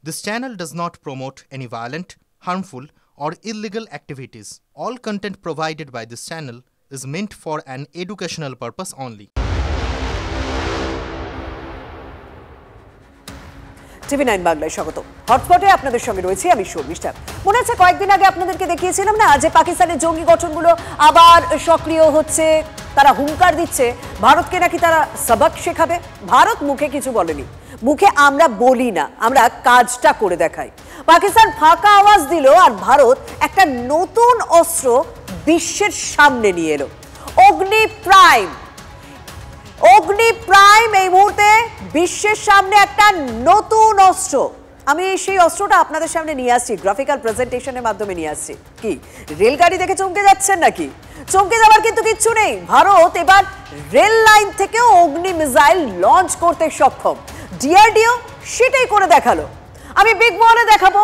This channel does not promote any violent, harmful, or illegal activities. All content provided by this channel is meant for an educational purpose only. TV9 বাংলায় স্বাগত। হটস্পটে আপনাদের সঙ্গে রয়েছে আমি শর্মিষ্ঠা। মনে আছে কয়েকদিন আগে আপনাদেরকে দেখিয়েছিলাম না যে পাকিস্তানের জঙ্গি গঠনগুলো আবার সক্রিয় হচ্ছে, তারা হুঙ্কার দিচ্ছে ভারতকে নাকি তারা সবক শেখাবে। ভারত মুখে কিছু বলেনি, মুখে আমরা বলি না, আমরা কাজটা করে দেখাই। পাকিস্তান ফাঁকা আওয়াজ দিল আর ভারত একটা নতুন অস্ত্র বিশ্বের সামনে নিয়ে এলো, অগ্নি প্রাইম। অগ্নি প্রাইম এই মুহূর্তে বিশ্বের সামনে একটা নতুন অস্ত্র। আমি সেই অস্ত্রটা আপনাদের সামনে নিয়ে আসছি, গ্রাফিক্যাল প্রেজেন্টেশনের মাধ্যমে নিয়ে আসছি। কি রেলগাড়ি দেখে চমকে যাচ্ছেন নাকি? চমকে যাবার কিন্তু কিচ্ছু নেই। ভারত এবার রেল লাইন থেকেও অগ্নি মিসাইল লঞ্চ করতে সক্ষম। ডিআরডিও সেটাই করে দেখালো। আমি বিগ বলে দেখাবো,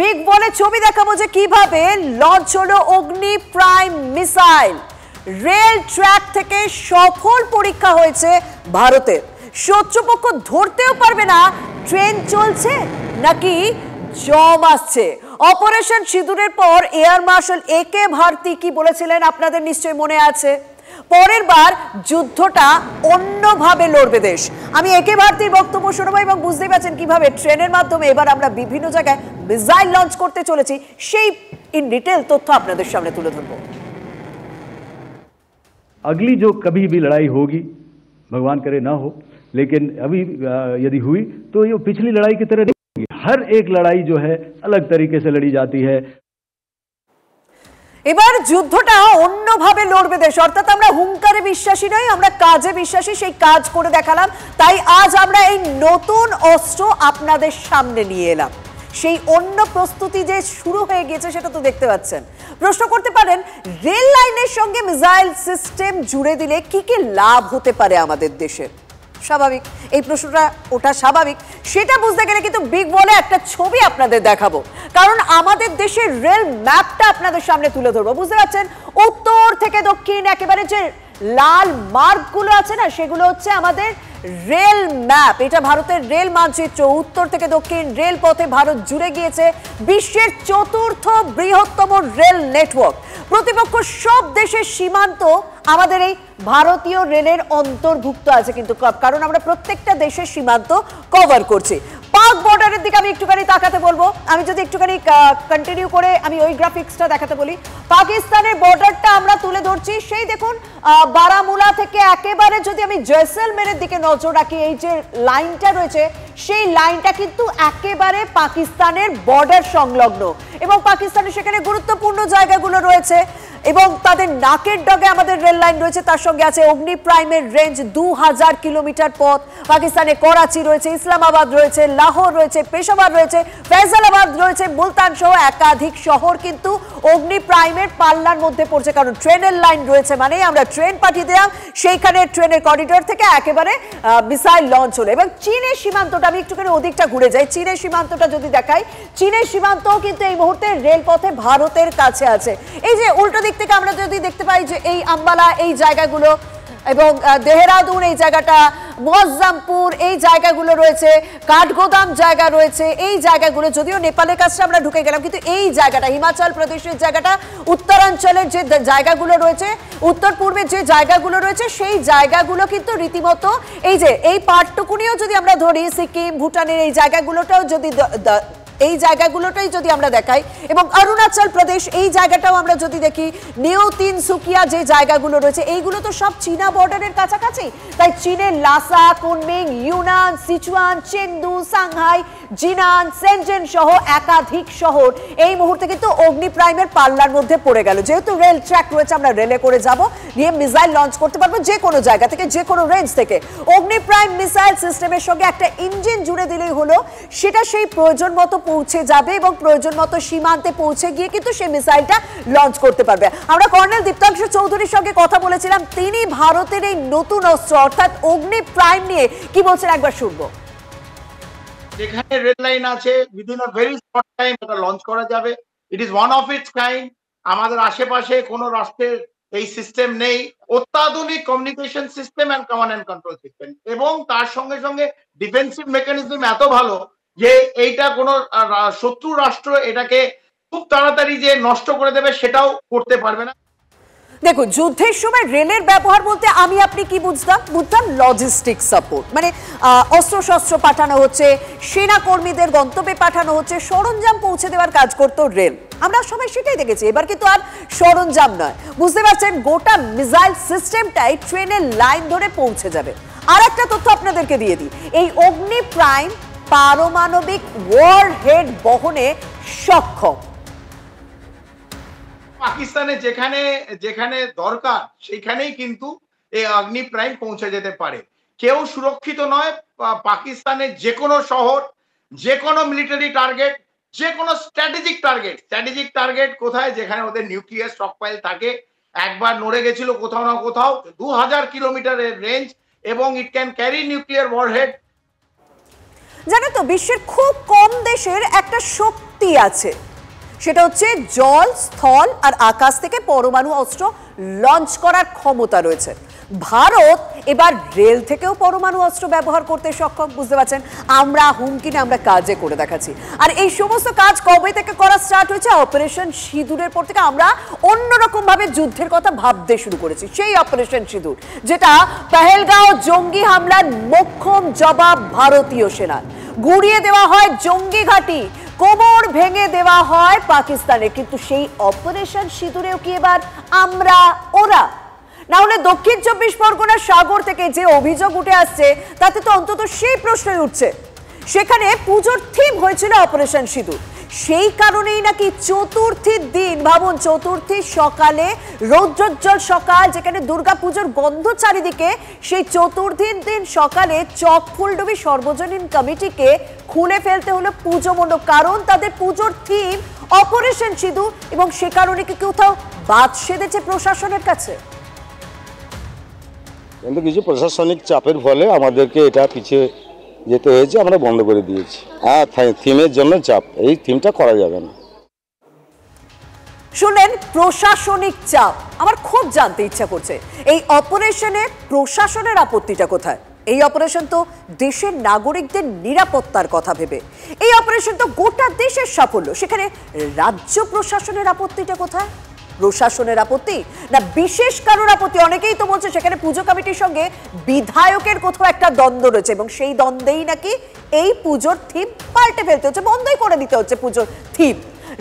বিগ বলে ছবি দেখাবো যে কিভাবে লঞ্চ হলো অগ্নি প্রাইম মিসাইল। রেল ট্র্যাক থেকে সফল পরীক্ষা হয়েছে ভারতের। শত্রুপক্ষ ধরতেও পারবে না ট্রেন চলছে নাকি জম আসছে। অপারেশন সিঁদুরের পর এয়ার মার্শাল একে ভারতী কি বলেছিলেন আপনাদের নিশ্চয়ই মনে আছে। পরের বার যুদ্ধটা অন্যভাবে লড়বে দেশ। আমি একে ভারতীর বক্তব্য শোনাবো এবং বুঝতেই পারছেন কিভাবে ট্রেনের মাধ্যমে এবার আমরা বিভিন্ন জায়গায় মিসাইল লঞ্চ করতে চলেছি, সেই ইন ডিটেল তথ্য আপনাদের সামনে তুলে ধরবো। अगली जो कभी भी लड़ाई होगी, भगवान करे ना हो, लेकिन अभी यदि हुई तो ये पिछली लड़ाई की तरह नहीं होगी। हर एक लड़ाई जो है अलग तरीके से लड़ी जाती है। এবার যুদ্ধটা অন্যভাবে লড়বে দেশ, অর্থাৎ আমরা হুঙ্কারে বিশ্বাসী নই, আমরা কাজে বিশ্বাসী। সেই কাজ করে দেখালাম, তাই আজ আমরা এই নতুন অস্ত্র আপনাদের সামনে নিয়ে এলাম। সেই অন্য প্রস্তুতি যে শুরু হয়ে গিয়েছে সেটা তো দেখতে পাচ্ছেন। প্রশ্ন করতে পারেন রেল লাইনের সঙ্গে মিসাইল সিস্টেম জুড়ে দিলে কি কি লাভ হতে পারে আমাদের দেশের। স্বাভাবিক, এই প্রশ্নটা ওটা স্বাভাবিক। সেটা বুঝতে গেলে কিন্তু বিগ বলে একটা ছবি আপনাদের দেখাবো, কারণ আমাদের দেশের রেল ম্যাপটা আপনাদের সামনে তুলে ধরবো। বুঝতে পারছেন, উত্তর থেকে দক্ষিণ একেবারে যে লাল মার্কগুলো আছে না, সেগুলো হচ্ছে আমাদের রেল ম্যাপ। এটা ভারতের রেল মানচিত্র। উত্তর থেকে দক্ষিণ রেল পথে ভারত জুড়ে গিয়েছে, বিশ্বের চতুর্থ বৃহত্তম রেল নেটওয়ার্ক। প্রতিপক্ষ সব দেশের সীমান্ত আমাদের এই ভারতীয় রেলের অন্তর্ভুক্ত আছে কিন্তু, কারণ আমরা প্রত্যেকটা দেশের সীমান্ত কভার করছি। পাক বর্ডারের দিকে আমি একটুখানি তাকাতে বলবো। আমি যদি একটুখানি কন্টিনিউ করে আমি ওই গ্রাফিক্সটা দেখাতে বলি, পাকিস্তানের বর্ডারটা আমরা তুলে ধরছি। সেই দেখুন বারামুলা থেকে একেবারে যদি আমি জয়সলমেরের দিকে নজর রাখি, এই যে লাইনটা রয়েছে সেই লাইনটা কিন্তু একেবারে পাকিস্তানের বর্ডার সংলগ্ন, এবং পাকিস্তানের সেখানে গুরুত্বপূর্ণ জায়গাগুলো রয়েছে এবং তাদের নাকের ডগে আমাদের রেল লাইন রয়েছে। তার সঙ্গে আছে অগ্নি প্রাইমের রেঞ্জ 2000 কিলোমিটার পথ। পাকিস্তানে করাচি রয়েছে, ইসলামাবাদ রয়েছে, লাহোর রয়েছে, পেশাওয়ার রয়েছে, ফৈজালাবাদ রয়েছে, মুলতান সহ একাধিক শহর কিন্তু অগ্নি প্রাইমের পাল্লার মধ্যে পড়ছে, কারণ ট্রেনের লাইন রয়েছে। মানে আমরা ট্রেন পাঠিয়ে দিলাম, সেইখানে ট্রেনের করিডোর থেকে একেবারে মিসাইল লঞ্চ হলো। এবং চীনের সীমান্তটা আমি একটুখানি ওদিকটা ঘুরে যাই, চীনের সীমান্তটা যদি দেখাই, চীনের সীমান্তও কিন্তু এই মুহূর্তে রেলপথে ভারতের কাছে আছে। এই যে উল্টো দিক থেকে আমরা যদি দেখতে পাই যে এই আম্বালা এই জায়গাগুলো এবং দেহরাদুন এই জায়গাটা, মোয়াজ্জামপুর এই জায়গাগুলো রয়েছে, কাঠগোদাম জায়গা রয়েছে, এই জায়গাগুলো যদিও নেপালের কাছে আমরা ঢুকে গেলাম, কিন্তু এই জায়গাটা হিমাচল প্রদেশের জায়গাটা, উত্তরাঞ্চলের যে জায়গাগুলো রয়েছে, উত্তর পূর্বের যে জায়গাগুলো রয়েছে, সেই জায়গাগুলো কিন্তু রীতিমতো এই যে এই পার্টটুকুনিও যদি আমরা ধরি, সিকিম ভুটানের এই জায়গাগুলোটাও যদি এই জায়গাগুলোটাই যদি আমরা দেখাই, এবং অরুণাচল প্রদেশ এই জায়গাটাও আমরা যদি দেখি, নিউ তিনসুকিয়া যে জায়গাগুলো রয়েছে, এইগুলো তো সব চীনা বর্ডারের কাছাকাছি। তাই চীনের Lhasa, Kunming, Yunnan, Sichuan, Chengdu, Shanghai, Jinan, Shenzhen সহ একাধিক শহর এই মুহূর্তে কিন্তু অগ্নি প্রাইমের পাল্লার মধ্যে পড়ে গেল। যেহেতু রেল ট্র্যাক রয়েছে, আমরা রেলে করে যাব, নিয়ে মিসাইল লঞ্চ করতে পারবো যে কোনো জায়গা থেকে, যে কোনো রেঞ্জ থেকে। অগ্নি প্রাইম মিসাইল সিস্টেমের সঙ্গে একটা ইঞ্জিন জুড়ে দিলেই হলো, সেটা সেই প্রয়োজন মতো পৌঁছে যাবে এবং প্রয়োজন মতো সীমান্তে পৌঁছে গিয়ে কিন্তু সেই মিসাইলটা লঞ্চ করতে পারবে। আমরা কর্নেল দীপ্তাংশু চৌধুরীর সঙ্গে কথা বলেছিলাম, তিনি ভারতের এই নতুন অস্ত্র অর্থাৎ অগ্নি প্রাইম নিয়ে কি বলছেন একবার শুনবো। যেখানে রেড লাইন আছে, within a very short time এটা লঞ্চ করা যাবে। It is one of its kind. আমাদের আশেপাশে কোনো রাষ্ট্রের এই সিস্টেম নেই। অত্যাধুনিক communication system and command and control system, এবং তার সঙ্গে সঙ্গে ডিফেন্সিভ মেকানিজম এত ভালো যে এইটা কোনো শত্রু রাষ্ট্র এটাকে খুব তাড়াতাড়ি যে নষ্ট করে দেবে সেটাও করতে পারবে না। দেখুন, যুদ্ধের সময় রেলের ব্যবহার বলতে আমি আপনি কি বুঝতাম লজিস্টিক সাপোর্ট, মানে অস্ত্রশস্ত্র পাঠানো হচ্ছে, সেনা কর্মীদের গন্তব্যে পাঠানো হচ্ছে, সরঞ্জাম পৌঁছে দেওয়ার কাজ করতো রেল। আমরা সবাই সেটাই দেখেছি। এবার কিন্তু আর সরঞ্জাম নয়, বুঝতে পারছেন, গোটা মিসাইল সিস্টেমটাই ট্রেনের লাইন ধরে পৌঁছে যাবে। আর একটা তথ্য আপনাদেরকে দিয়ে দিই, এই অগ্নি প্রাইম পারমাণবিক ওয়ারহেড বহনে সক্ষম। পাকিস্তানে যেখানে যেখানে দরকার সেখানেই কিন্তু এই অগ্নি প্রাইম পৌঁছে যেতে পারে। কেউ সুরক্ষিত নয়। পাকিস্তানের যে কোনো শহর, যে কোনো মিলিটারি টার্গেট, যে কোনো স্ট্র্যাটেজিক টার্গেট কোথায়, যেখানে ওদের নিউক্লিয়ার স্টকপাইল থাকে। একবার নড়ে গেছিল কোথাও না কোথাও। 2000 কিলোমিটারের রেঞ্জ এবং it can carry nuclear warhead. জানো তো, বিশ্বের খুব কম দেশের একটা শক্তি আছে, সেটা হচ্ছে জল, স্থল আর আকাশ থেকে পরমাণু অস্ত্র লঞ্চ করার ক্ষমতা রয়েছে। ভারত এবার রেল থেকেও পরমাণু অস্ত্র ব্যবহার করতে সক্ষম। বুঝতে পারছেন, আমরা হুমকি না, আমরা কাজে করে দেখাচ্ছি। আর এই সমস্ত কাজ কবে থেকে করা স্টার্ট হয়েছে? অপারেশন সিঁদুরের পর থেকে আমরা অন্যরকম ভাবে যুদ্ধের কথা ভাবতে শুরু করেছি। সেই অপারেশন সিঁদুর, যেটা পেহেলগাঁও জঙ্গি হামলার মোক্ষম জবাব ভারতীয় সেনার। গুড়িয়ে দেওয়া হয় জঙ্গি ঘাঁটি, কোমর ভেঙে দেওয়া হয় পাকিস্তানে। কিন্তু সেই অপারেশন সিঁদুরেও কি এবার আমরা ওরা? না হলে দক্ষিণ 24 পরগনার সাগর থেকে যে অভিযোগ উঠে আসছে তাতে তো অন্তত সেই প্রশ্নই উঠছে। সেখানে পুজোর থিম হয়েছিল অপারেশন সিঁদুর। সেই কারণেই নাকি চতুর্থীর দিন, ভাবুন, চতুর্থীর সকালে, রৌদ্রোজ্জ্বল সকাল, যেখানে দুর্গাপুজোর গন্ধ চারিদিকে, সেই চতুর্থীর দিন সকালে চক ফুলডুবি সর্বজনীন কমিটিকে খুলে ফেলতে হলো পুজো মণ্ডপ। কারণ তাদের পুজোর থিম অপারেশন সিঁদুর, এবং সে কারণে কি কোথাও বাদ সেধেছে প্রশাসনের কাছে? কিন্তু কিছু প্রশাসনিক চাপের ফলে আমাদেরকে এটা পিছিয়ে যেতে হয়েছে, আমরা বন্ধ করে দিয়েছি। হ্যাঁ, থিমের জন্য চাপ, এই থিমটা করা যাবে না। শুনলেন, প্রশাসনিক চাপ। আমার খুব জানতে ইচ্ছা করছে, এই অপারেশনে প্রশাসনের আপত্তিটা কোথায়? এই অপারেশন তো দেশের নাগরিকদের নিরাপত্তার কথা ভেবে, এই অপারেশন তো গোটা দেশের সাফল্য, সেখানে রাজ্য প্রশাসনের আপত্তিটা কোথায়? প্রশাসনের আপত্তি না বিশেষ কারোর আপত্তি? অনেকেই তো বলছে সেখানে পুজো কমিটির সঙ্গে বিধায়কের কোথাও একটা দ্বন্দ্ব রয়েছে, এবং সেই দ্বন্দ্বেই নাকি এই পুজোর থিম পাল্টে ফেলতে হচ্ছে, বন্ধই করে দিতে হচ্ছে পুজোর থিম।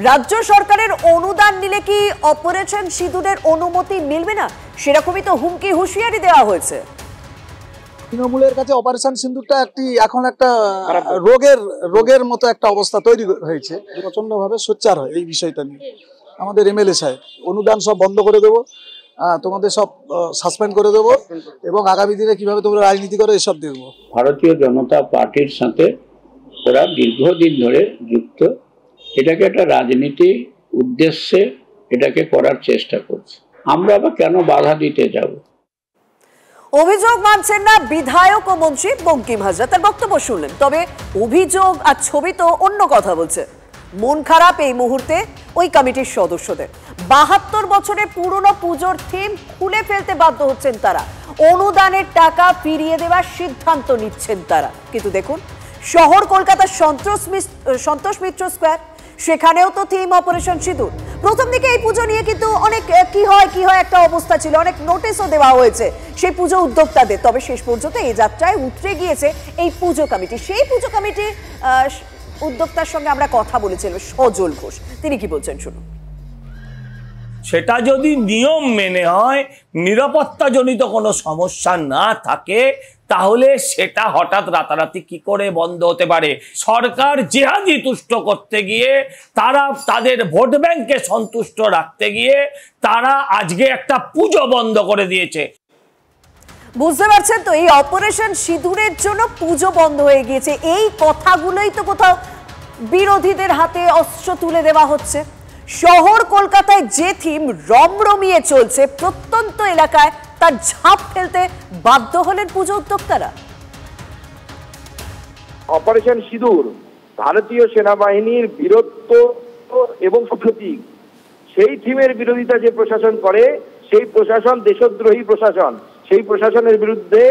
রাজ্য সরকারের অনুদান নিলে কি অপারেশন সিঁদুরের অনুমতি মিলবে না? সেরকমই তো হুমকি হুঁশিয়ারি দেওয়া হয়েছে। তৃণমূলের কাছে অপারেশন সিঁদুরটা এখন একটা রোগের মতো একটা অবস্থা তৈরি হয়েছে। প্রচন্ডভাবে সোচ্চার হয় এই বিষয়টা নিয়ে। আমাদের এমএলএ সাহেব অনুদান সব বন্ধ করে দেবো, তোমাদের সব সাসপেন্ড করে দেবো, এবং আগামী দিনে কিভাবে তোমরা রাজনীতি করো এসব দেখবো। ভারতীয় জনতা পার্টির সাথে ওরা দীর্ঘদিন ধরে যুক্ত। এটাকে একটা রাজনীতি উদ্দেশ্যে এটাকে করার চেষ্টা করছে। আমরা আবার কেন বাধা দিতে যাব? অভিযোগ মানছেন না বিধায়ক ও মন্ত্রী বঙ্কিম হাজরা, তার বক্তব্য শুনলেন। তবে অভিযোগ আর ছবি তো অন্য কথা বলছে। মন খারাপ এই মুহূর্তে ওই কমিটির সদস্যদের। 72 বছরের পুরনো পুজোর থিম খুলে ফেলতে বাধ্য হচ্ছেন তারা। অনুদানের টাকা ফিরিয়ে দেওয়ার সিদ্ধান্ত নিচ্ছেন তারা। কিন্তু দেখুন, শহর কলকাতার সন্তোষ মিত্র স্কোয়ার, সেখানেও তো থিম অপারেশন সিঁদুর। প্রথম দিকে এই পুজো নিয়ে কিন্তু অনেক কি হয় একটা অবস্থা ছিল, অনেক নোটিশও দেওয়া হয়েছে সেই পুজো উদ্যোক্তাদের। তবে শেষ পর্যন্ত এই যাত্রায় উতরে গিয়েছে এই পুজো কমিটি। সেই পুজো কমিটি উদ্যোক্তার সঙ্গে আমরা কথা বলেছিলাম, সজল ঘোষ, তিনি কি বলছেন শুনুন। সেটা যদি নিয়ম মেনে হয়, নিরাপত্তাজনিত কোনো সমস্যা না থাকে, তাহলে সেটা হঠাৎ রাতারাতি কি করে বন্ধ হতে পারে? সরকার জেহাদি তুষ্ট করতে গিয়ে, তারা তাদের ভোট ব্যাংকে সন্তুষ্ট রাখতে গিয়ে তারা আজকে একটা পুজো বন্ধ করে দিয়েছে। বুঝতে পারছেন তো, এই অপারেশন সিঁদুরের জন্য পুজো বন্ধ হয়ে গিয়েছে। এই কথাগুলোই তো কোথাও বিরোধীদের হাতে অস্ত্র তুলে দেওয়া হচ্ছে। শহর কলকাতায় যে থিম রমরমিয়ে চলছে, প্রত্যন্ত এলাকায় তার ঝাঁপ ফেলতে বাধ্য হলেন পুজো উদ্যোক্তারা। অপারেশন সিঁদুর ভারতীয় সেনাবাহিনীর বীরত্ব এবং প্রতীক। সেই থিমের বিরোধিতা যে প্রশাসন করে, সেই প্রশাসন দেশদ্রোহী প্রশাসন। সেই প্রশাসনের বিরুদ্ধে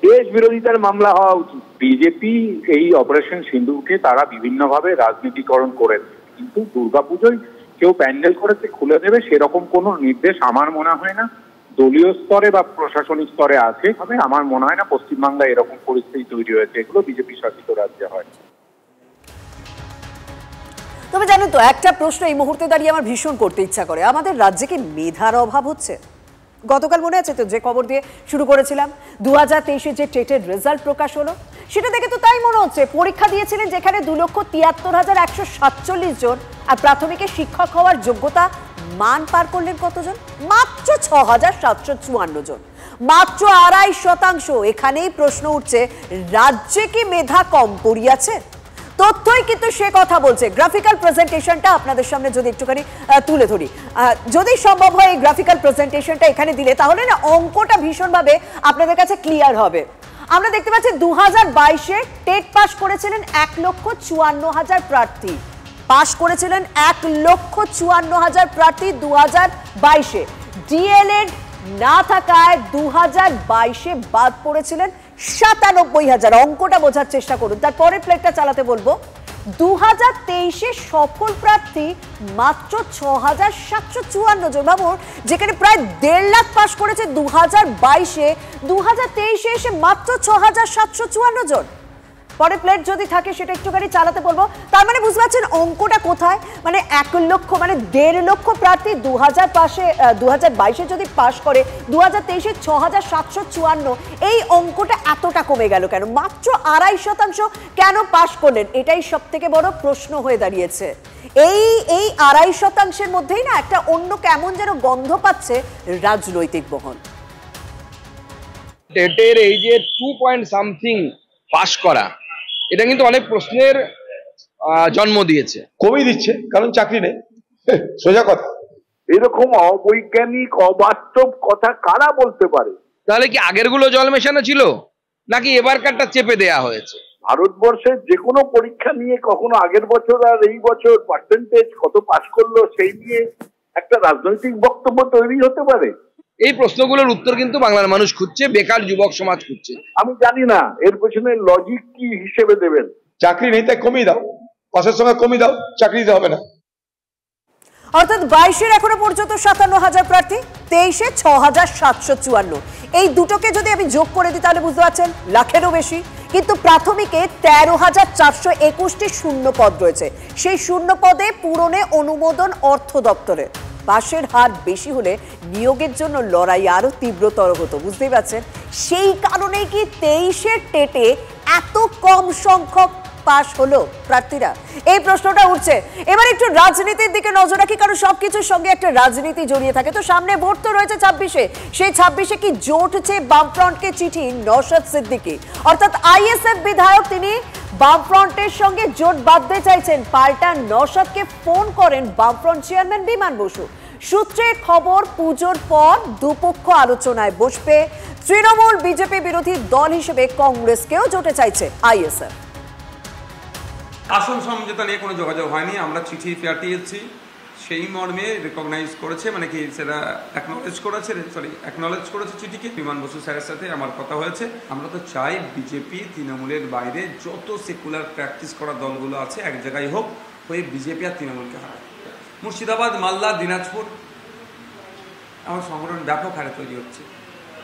দেশ বিরোধিতার মামলা হওয়া উচিত। বিজেপি এই অপারেশন সিন্দুরকে তারা বিভিন্নভাবে রাজনীতিকরণ করেন, কিন্তু দুর্গাপুজোয় কেউ প্যান্ডেল করেছে খুলে দেবে সেরকম কোনো নির্দেশ আমার মনে হয় না দলীয় স্তরে বা প্রশাসনিক স্তরে আছে। তবে আমার মনে হয় না পশ্চিমবাংলায় এরকম পরিস্থিতি তৈরি হয়েছে, এগুলো বিজেপি শাসিত রাজ্যে হয়। তবে জানেন তো, একটা প্রশ্ন এই মুহূর্তে দাঁড়িয়ে আমার ভীষণ করতে ইচ্ছা করে, আমাদের রাজ্যে কি মেধার অভাব হচ্ছে? গতকাল মনে আছে তো যে খবর দিয়ে শুরু করেছিলাম, 2023-এ যে টেটের রেজাল্ট প্রকাশ হলো, সেটা দেখে তো তাই মনে হচ্ছে পরীক্ষা দিয়েছিলেন যেখানে 2,73,147 জন, আর প্রাথমিকে শিক্ষক হওয়ার যোগ্যতা মান পার করলেন কতজন? মাত্র 6,754 জন, মাত্র 2.5%। এখানেই প্রশ্ন উঠছে, রাজ্যে কি মেধা কম পড়িয়াছে? তথ্যই কিন্তু সে কথা বলছে। গ্রাফিক্যাল প্রেজেন্টেশনটা আপনাদের সামনে যদি একটুখানি তুলে ধরি, যদি সম্ভব হয় এই গ্রাফিক্যাল প্রেজেন্টেশনটা এখানে দিলে, তাহলে না অঙ্কটা ভীষণভাবে আপনাদের কাছে ক্লিয়ার হবে। আমরা দেখতে পাচ্ছি 2022-এ টেট পাস করেছিলেন 1,54,000 প্রার্থী, পাস করেছিলেন 1,54,000 প্রার্থী 2022-এ। ডিএলএড না থাকায় 2022-এ বাদ পড়েছিলেন 97,000। অঙ্কটা বোঝার চেষ্টা করুন, তারপরে প্লেটটা চালাতে বলবো। 2023-এ সফল প্রার্থী মাত্র 6,754 জন। ভাবুন, যেখানে প্রায় 1.5 লাখ পাস করেছে 2022-এ, 2023-এ এসে মাত্র 6,754 জন। পরে প্লেট যদি থাকে সেটা একটুখানি চালাতে বলবো। তার মানে বুঝতে পারছেন অঙ্কটা কোথায়? মানে 1 লক্ষ, মানে 1.5 লক্ষ প্রার্থী 2022-এ যদি পাশ করে, 2023-এ 6,754, এই অঙ্কটা এতটা কমে গেল কেন? মাত্র 2.5% কেন পাশ করলেন? এটাই সব থেকে বড় প্রশ্ন হয়ে দাঁড়িয়েছে। এই 2.5%-এর মধ্যেই না একটা অন্য কেমন যেন গন্ধ পাচ্ছে রাজনৈতিক মহল। টেটের এই যে 2 পাস করা, এটা কিন্তু অনেক প্রশ্নের জন্ম দিয়েছে। কমিয়ে দিচ্ছে কারণ চাকরি নেই, সোজা কথা। এরকম অবৈজ্ঞানিক অবাস্তব কথা কারা বলতে পারে? তাহলে কি আগের গুলো জল মেশানো ছিল, নাকি এবারকারটা চেপে দেয়া হয়েছে? ভারতবর্ষের যে কোনো পরীক্ষা নিয়ে কখনো আগের বছর আর এই বছর পার্সেন্টেজ কত পাস করলো সেই নিয়ে একটা রাজনৈতিক বক্তব্য তৈরি হতে পারে? এই প্রশ্নগুলোর উত্তর কিন্তু বাংলার মানুষ খুঁজছে, বেকার যুবক সমাজ খুঁজছে। আমি জানি না এর পেছনে লজিক কি হিসেবে দেবেন। চাকরি নেই তাই কমিয়ে দাও, পাশের সঙ্গে কমিয়ে দাও, চাকরি দিতে হবে না। অর্থাৎ 22-এর এখনো পর্যন্ত 57,000 প্রার্থী, 23-এ 6,754। এই দুটোকে যদি আমি যোগ করে দিই তাহলে বুঝতে পারছেন লাখেরও বেশি। কিন্তু প্রাথমিকে 13,421টি শূন্য পদ রয়েছে, সেই শূন্য পদে পূরণে অনুমোদন অর্থ দপ্তরের। পাশের হার বেশি হলে নিয়োগের জন্য লড়াই আরো তীব্রতর হতো, বুঝতেই পারছেন। সেই কারণেই কি 23-এর টেটে এত কম সংখ্যক পাশ হলো প্রার্থীরা? এই প্রশ্নটা উঠছে। এবার একটু রাজনীতির দিকে নজর রাখি, কারণ সবকিছুর সঙ্গে একটা রাজনীতি জড়িয়ে থাকে। তো সামনে ভোট তো রয়েছে 26-এ, সেই 26-এ কি জোট হচ্ছে বামফ্রন্টকে চিঠি নওশাদ সিদ্দিকী, অর্থাৎ আইএসএফ বিধায়ক, তিনি বামফ্রন্টের সঙ্গে জোট বাঁধতে চাইছেন। পাল্টা নওশাদকে ফোন করেন বামফ্রন্ট চেয়ারম্যান বিমান বসু। সূত্রের খবর, পুজোর পর দুপক্ষ আলোচনায় বসবে। তৃণমূল বিজেপি বিরোধী দল হিসেবে কংগ্রেসকেও জোটে চাইছে আইএসএফ। আসন সমঝোতা নিয়ে কোনো যোগাযোগ হয়নি, আমরা চিঠি পাঠিয়েছি, সেই মর্মে রেকগনাইজ করেছে, মানে কি সেটা অ্যাকনলেজ করেছে চিঠিকে। বিমান বসু স্যারের সাথে আমার কথা হয়েছে। আমরা তো চাই বিজেপি তৃণমূলের বাইরে যত সেকুলার প্র্যাকটিস করা দলগুলো আছে এক জায়গায় হোক, হয়ে বিজেপি আর তৃণমূলকে হারায়। মুর্শিদাবাদ, মালদা, দিনাজপুর আমার সংগঠন ব্যাপক হারে তৈরি হচ্ছে,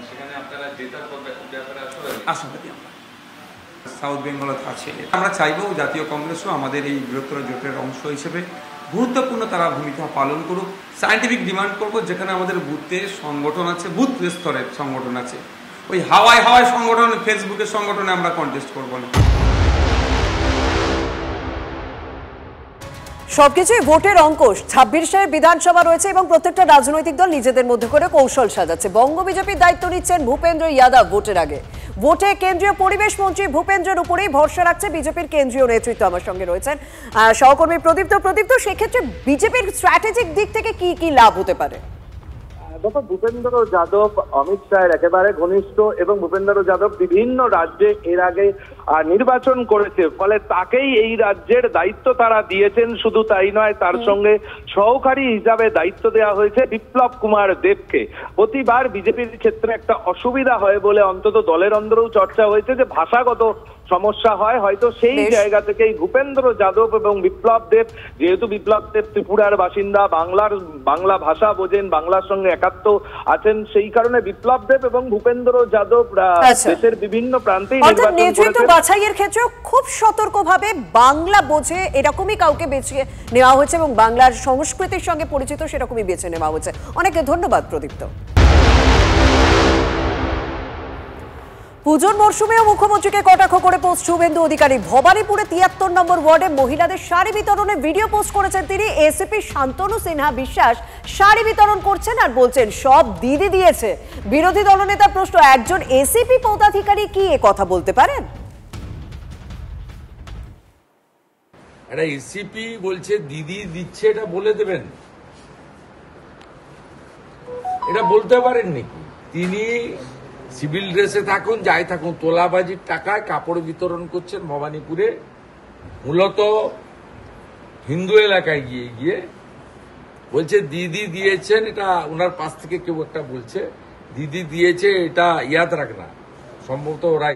সেখানে আপনারা জেতার আশাবাদী। আমরা সাউথ বেঙ্গল আছে, আমরা চাইবো জাতীয় কংগ্রেসও আমাদের এই বৃহত্তর জোটের অংশ হিসেবে গুরুত্বপূর্ণ তারা ভূমিকা পালন করুক। সায়েন্টিফিক ডিমান্ড করব, যেখানে আমাদের বুথে সংগঠন আছে, বুথ স্তরের সংগঠন আছে, ওই হাওয়ায় হাওয়ায় সংগঠন, ফেসবুকের সংগঠনে আমরা কন্টেস্ট করবো না। সবকিছুই ভোটের অঙ্কুশ। 26 বিধানসভা রয়েছে এবং প্রত্যেকটা রাজনৈতিক দল নিজেদের মধ্যে করে কৌশল সাজাচ্ছে। বঙ্গ বিজেপির দায়িত্ব নিচ্ছেন ভূপেন্দ্র যাদব ভোটের আগে। ভোটে কেন্দ্রীয় পরিবেশ মন্ত্রী ভূপেন্দ্রের উপরেই ভরসা রাখছে বিজেপির কেন্দ্রীয় নেতৃত্ব। আমার সঙ্গে রয়েছেন সহকর্মী প্রদীপ্ত। সেক্ষেত্রে বিজেপির স্ট্র্যাটেজিক দিক থেকে কি কি লাভ হতে পারে? দেখো, ভূপেন্দ্র যাদব অমিত শাহের একেবারে ঘনিষ্ঠ এবং ভূপেন্দ্র যাদব বিভিন্ন রাজ্যে এর আগে নির্বাচন করেছে, ফলে তাকেই এই রাজ্যের দায়িত্ব তারা দিয়েছেন। শুধু তাই নয়, তার সঙ্গে সহকারী হিসাবে দায়িত্ব দেওয়া হয়েছে বিপ্লব কুমার দেবকে। প্রতিবার বিজেপির ক্ষেত্রে একটা অসুবিধা হয় বলে অন্তত দলের অন্দরেও চর্চা হয়েছে যে ভাষাগত সমস্যা হয়, হয়তো সেই জায়গা থেকেই ভূপেন্দ্র যাদব এবং বিপ্লব দেব, যেহেতু বিপ্লব দেব ত্রিপুরার বাসিন্দা, বাংলা ভাষা বোঝেন, বাংলার সঙ্গে একাত্ম আছেন, সেই কারণে বিপ্লব দেব এবং ভূপেন্দ্র যাদব দেশের বিভিন্ন প্রান্তে নেতৃত্ব বাছাইয়ের ক্ষেত্রে খুব সতর্কভাবে বাংলা বোঝে এরকমই কাউকে বেছে নেওয়া হয়েছে এবং বাংলার সংস্কৃতির সঙ্গে পরিচিত সেরকমই বেছে নেওয়া হয়েছে। অনেক ধন্যবাদ প্রদীপ্ত। পুজোর মরশুমেও মুখ্যমন্ত্রীকে কটাক্ষ করে পোস্ট শুভেন্দু অধিকারী। ভবানীপুরে ৭৩ নম্বর ওয়ার্ডে মহিলাদের শাড়ি বিতরণে ভিডিও পোস্ট করেছেন তিনি। এসিপি শান্তনু সিনহা বিশ্বাস শাড়ি বিতরণ করছেন আর বলছেন সব দিদি দিয়েছে। বিরোধী দলনেতার প্রশ্ন, একজন এসিপি পদাধিকারী কি এ কথা বলতে পারেন? একটা এসিপি বলছে দিদি দিচ্ছে, এটা বলে দেবেন? এটা বলতে পারেন নাকি? তিনি সিভিল ড্রেসে থাকুন, যাই থাকুন, তোলাবাজির টাকায় কাপড় বিতরণ করছেন ভবানীপুরে, মূলত হিন্দু এলাকায় গিয়ে গিয়ে বলছে দিদি দিয়েছেন। এটা ওনার পাশ থেকে কেউ একটা বলছে দিদি দিয়েছে, এটা ইয়াদ রাখনা, সম্ভবত ওরা